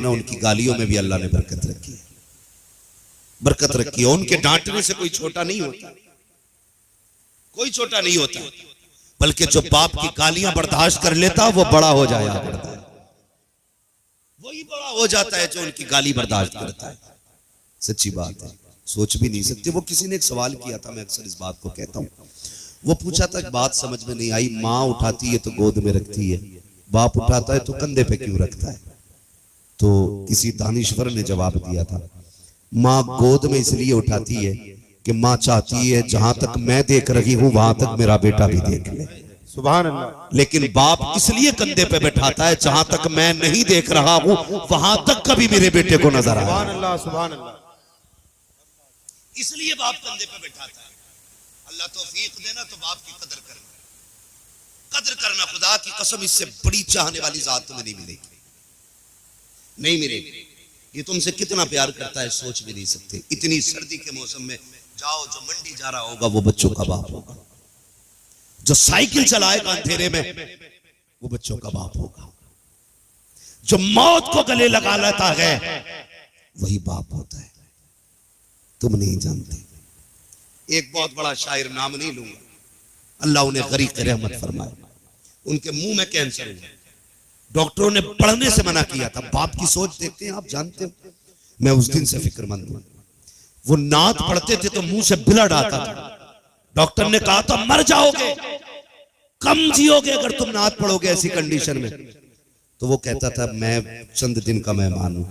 ना, उनकी गालियों में भी अल्लाह ने बरकत रखी है, बरकत रखी है। उनके डांटने से कोई छोटा नहीं होता, कोई छोटा नहीं होता, बल्कि जो बाप की गालियां बर्दाश्त कर लेता वो बड़ा हो जाया करता है, वही बड़ा हो जाता है जो उनकी गाली बर्दाश्त करता है। सच्ची बात है, सोच भी नहीं सकते। वो किसी ने एक सवाल किया था, मैं अक्सर इस बात को कहता हूँ, वो पूछा था, बात समझ में नहीं आई, माँ उठाती है तो गोद में रखती है, बाप उठाता है तो कंधे पे क्यों रखता है? तो किसी दानिश्वर ने जवाब दिया था, माँ गोद में इसलिए उठाती है कि माँ चाहती है जहां तक मैं देख रही हूं वहां तक मेरा बेटा भी देख ले। सुभान अल्लाह। लेकिन बाप इसलिए कंधे पे बैठाता है जहां तक मैं नहीं देख रहा हूं वहां तक कभी मेरे बेटे को नजर आए। सुभान अल्लाह, सुभान अल्लाह। इसलिए बाप कंधे पे बैठाता है। अल्लाह तौफीक देना तो बाप की कदर करना, कदर करना। खुदा की कसम, इससे बड़ी चाहने वाली जात तुम्हें नहीं मिलेगी, नहीं मिलेगी। ये तुमसे कितना प्यार करता है सोच भी नहीं सकते। इतनी सर्दी के मौसम में जाओ, जो मंडी जा रहा होगा वो बच्चों का बाप होगा, जो साइकिल चलाएगा अंधेरे में वो बच्चों का बाप होगा, जो मौत को गले लगा लेता है वही बाप होता है। तुम नहीं जानते। एक बहुत बड़ा शायर, नाम नहीं लूंगा, अल्लाह उन्हें गरीक रहमत फरमाए, उनके मुंह में कैंसर हुआ, डॉक्टरों ने पढ़ने से मना किया था। बाप की सोच देखते हैं आप, जानते हो, मैं उस दिन से फिक्रमंद हूं। वो नात पढ़ते थे तो मुंह से ब्लड आता था, डॉक्टर ने कहा था मर जाओगे, कम जियोगे अगर तुम नात पढ़ोगे ऐसी कंडीशन में। तो वो कहता था मैं चंद दिन का मेहमान हूं,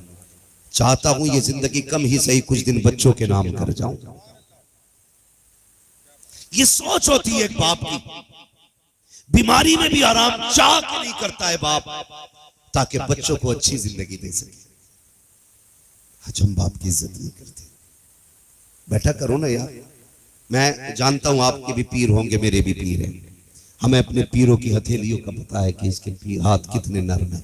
चाहता हूं ये जिंदगी कम ही सही कुछ दिन बच्चों के नाम कर जाऊं। ये सोच होती है एक बाप की। बीमारी में भी आराम चाह के नहीं करता है बाप, ताकि बच्चों को अच्छी जिंदगी दे सके। आज हम बाप की इज्जत नहीं करते। बैठा करो ना यार। मैं जानता हूं आपके भी पीर होंगे, मेरे भी पीर हैं। हमें अपने पीरों की हथेलियों का पता है कि इसके पीर हाथ कितने नरम है।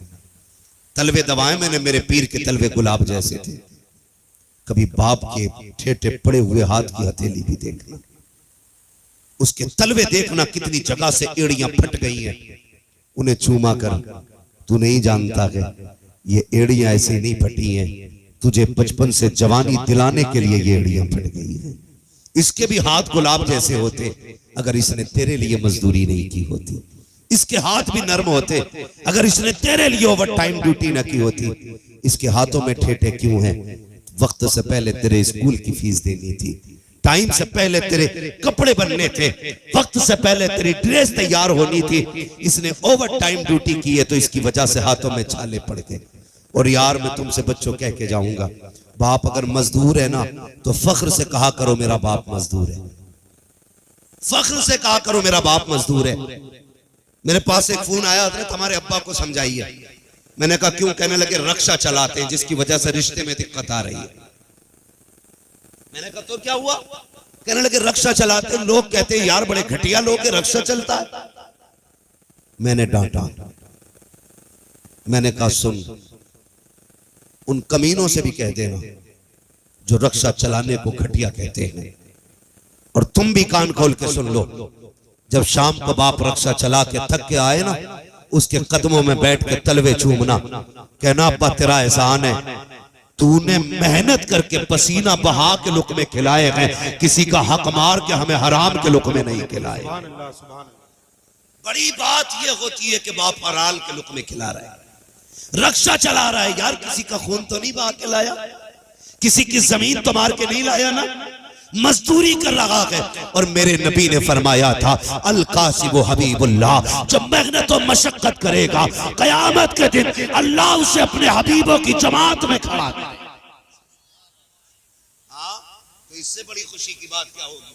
तलवे दबाए मैंने, मेरे पीर के तलवे गुलाब जैसे थे। कभी बाप के ठेठे पड़े हुए हाथ की हथेली भी देखना, उसके तलवे देखना कितनी जगह से एड़ियां फट गई हैं, उन्हें चूमा कर। तू नहीं जानता है ये एड़ियां ऐसे नहीं फटी हैं, तुझे बचपन से जवानी दिलाने के लिए ये एड़ियां फट गई हैं। इसके भी हाथ गुलाब जैसे होते अगर इसने तेरे लिए मजदूरी नहीं की होती। इसके हाथ भी नर्म होते अगर इसने तेरे लिए ओवर टाइम ड्यूटी न की होती। इसके हाथों में ठेठे क्यों हैं? वक्त से पहले तेरे स्कूल की फीस देनी थी, टाइम से पहले तेरे कपड़े बनने थे, वक्त से पहले तेरी ड्रेस तैयार होनी थी। इसने ओवर टाइम ड्यूटी की है तो इसकी वजह से हाथों में छाले पड़ गए। और यार मैं तुमसे बच्चों कह के जाऊंगा, बाप अगर मजदूर है ना तो फख्र से कहा करो मेरा बाप मजदूर है। फख्र से कहा करो मेरा बाप मजदूर है। मेरे पास एक फोन आया था, तुम्हारे अब्बा को समझाइए। मैंने कहा क्यों? कहने लगे रक्षा चलाते हैं जिसकी वजह से रिश्ते में दिक्कत आ रही है। मैंने कहा तो क्या हुआ? कहने लगे रक्षा चलाते हैं, लोग कहते हैं यार बड़े घटिया लोग हैं, रक्षा चलता है। मैंने डांटा, मैंने कहा सुन, उन कमीनों से भी कह देना जो रक्षा चलाने को घटिया कहते हैं। और तुम भी कान खोल के सुन लो, जब शाम को बाप रक्षा चला के थक के आए ना, उसके कदमों में बैठ के तलवे चूमना, कहना अब्बा तेरा एहसान है, तूने मेहनत करके पसीना बहा के लुकमे खिलाए हैं, किसी का हक मार के हमें हराम के लुकमे नहीं खिलाए। बड़ी बात यह होती है कि बाप हलाल के लुकमे खिला रहा है, रक्षा चला रहा है। यार किसी का खून तो नहीं बहा के लाया, किसी की जमीन तो मार के नहीं लाया ना, मजदूरी कर रहा है। और मेरे नबी ने फरमाया था अल कासिबु हबीबुल्लाह, जो मेहनत और मशक्कत करेगा कयामत के दिन अल्लाह उसे अपने हबीबों की जमात में खड़ा करेगा। तो इससे बड़ी खुशी की बात क्या होगी?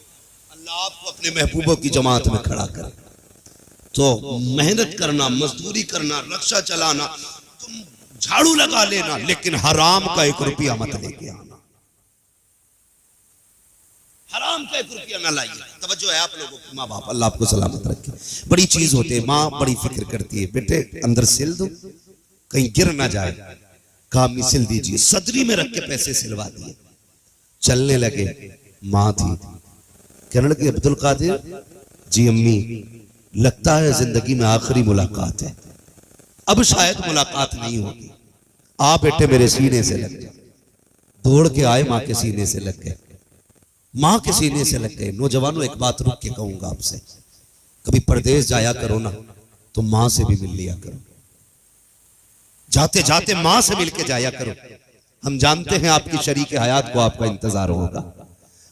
अल्लाह आपको अपने महबूबों की जमात में खड़ा करे। तो मेहनत करना, मजदूरी करना, रक्षा चलाना, तुम झाड़ू लगा लेना, लेकिन हराम का 1 रुपया मत लेके आना, हराम का 1 रुपया ना लाइए। तवज्जो है आप लोगों की। माँ बाप अल्लाह आपको सलामत रखे। बड़ी चीज होती है, माँ बड़ी फिक्र करती है, बेटे अंदर सिल दो कहीं गिर ना जाए, काम में सिल दीजिए। सदरी में रख के पैसे सिलवा दिए। चलने लगे, माँ थी, कहने लगी अब्दुल कादिर जी अम्मी, लगता है जिंदगी में आखिरी मुलाकात है, अब शायद मुलाकात नहीं होगी, आ बेटे मेरे सीने से लग गए। दौड़ के आए, माँ के सीने से लग गए, माँ के सीने से लग गए। नौजवानों एक बात रुक के कहूंगा आपसे, कभी परदेश जाया करो ना तो माँ से भी मिल लिया करो, जाते जाते माँ से मिलके जाया करो। हम जानते हैं आपकी शरीक हयात को आपका इंतजार होगा,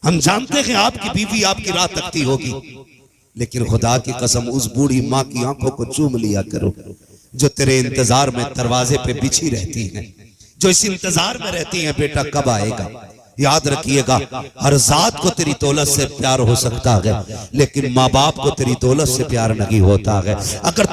हम जानते हैं आपकी बीवी आपकी राह तकती होगी, लेकिन खुदा की कसम उस बूढ़ी माँ की आंखों को चूम लिया करो जो तेरे इंतजार में दरवाजे पे बिछी रहती हैं, जो इस इंतजार में रहती हैं बेटा कब आएगा। याद रखिएगा, हर जात को तेरी दौलत से प्यार हो सकता है, लेकिन माँ बाप को तेरी दौलत से प्यार नहीं होता है। अगर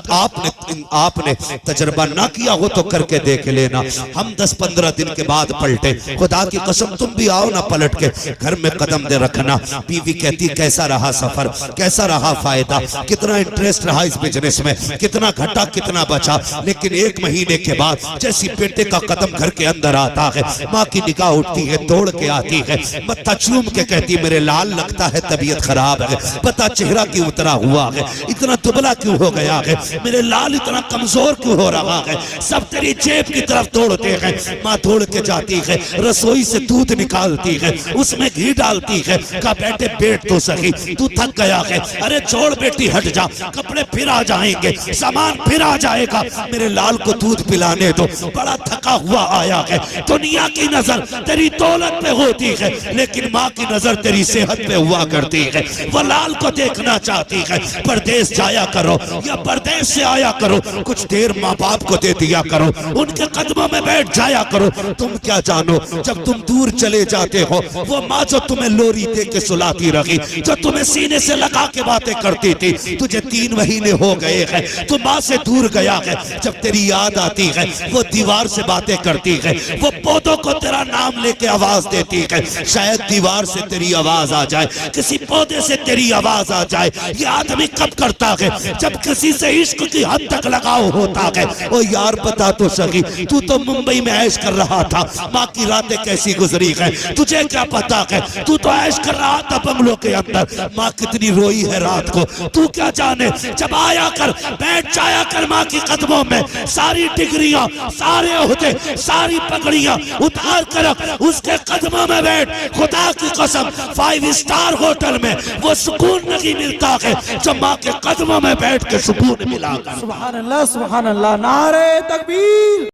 आपने तजर्बा ना किया हो तो करके देख लेना। हम 10-15 दिन के बाद पलटे, खुदा की कसम तुम भी आओ ना पलट के, घर में कदम दे रखना। बीवी कहती कैसा रहा सफर, कैसा रहा फायदा, कितना इंटरेस्ट रहा इस बिजनेस में, कितना घटा कितना बचा। लेकिन 1 महीने के बाद जैसी बेटे का कदम घर के अंदर आता है, माँ की निगाह उठती है, दौड़ के आती है, मत्था चूम के कहती मेरे लाल लगता है तबीयत खराब है, पता चेहरा क्यों उतरा हुआ है, इतना दुबला क्यों हो गया है, मेरे लाल इतना कमजोर क्यों हो रहा है। सब तेरी जेब की तरफ दौड़ते हैं। माँ दौड़ के जाती है, रसोई से दूध निकालती है, उसमें घी डालती है, कहा बेटे बैठ तो सही, तू थक गया है। अरे छोड़ बेटी हट जा, कपड़े फिर आ जाएंगे, सामान फिर आ जाएगा, मेरे लाल को दूध पिलाने दो, बड़ा थका हुआ आया है। दुनिया की नजर तेरी दौलत पे होती है, लेकिन माँ की नजर तेरी सेहत पे हुआ करती है। वो लाल को देखना चाहती है। परदेश जाया करो या परदेश से आया करो, कुछ देर माँ बाप को दे दिया करो, उनके कदमों में बैठ जाया करो। तुम क्या जानो, जब तुम दूर चले जाते हो, वो माँ जो तुम्हें लोरी दे के सुलाती रही, जो तुम्हें सीने से लगा के बातें करती थी, तुझे 3 महीने हो गए हैं, तू माँ से दूर गया है। जब तेरी याद आती है, वो दीवार से बातें करती है, वो पौधों को तेरा नाम लेके आवाज देती है। शायद दीवार से तेरी आवाज आ जाए, किसी पौधे से तेरी आवाज आ जाए। ये आदमी कब करता है, जब किसी से इश्क की हद तक लगाव होता है। ओ यार बता तो सही, तू तो मुंबई में ऐश कर रहा था, माँ की रातें कैसी गुजरी है तुझे क्या पता है। तू तो ऐश कर रहा था बंगलों के अंदर, माँ कितनी रोई है रात को तू क्या जाने। जब आया कर, बैठ जाया कर माँ की कदमों में, सारी डिग्रियां, सारे ओहदे, सारी पगड़ियां उतार कर उसके कदमों में बैठ। खुदा की कसम 5 स्टार होटल में वो सुकून नहीं मिलता है जो माँ के कदमों में बैठ के सुकून मिला। सुभान अल्लाह, नारे तकबीर।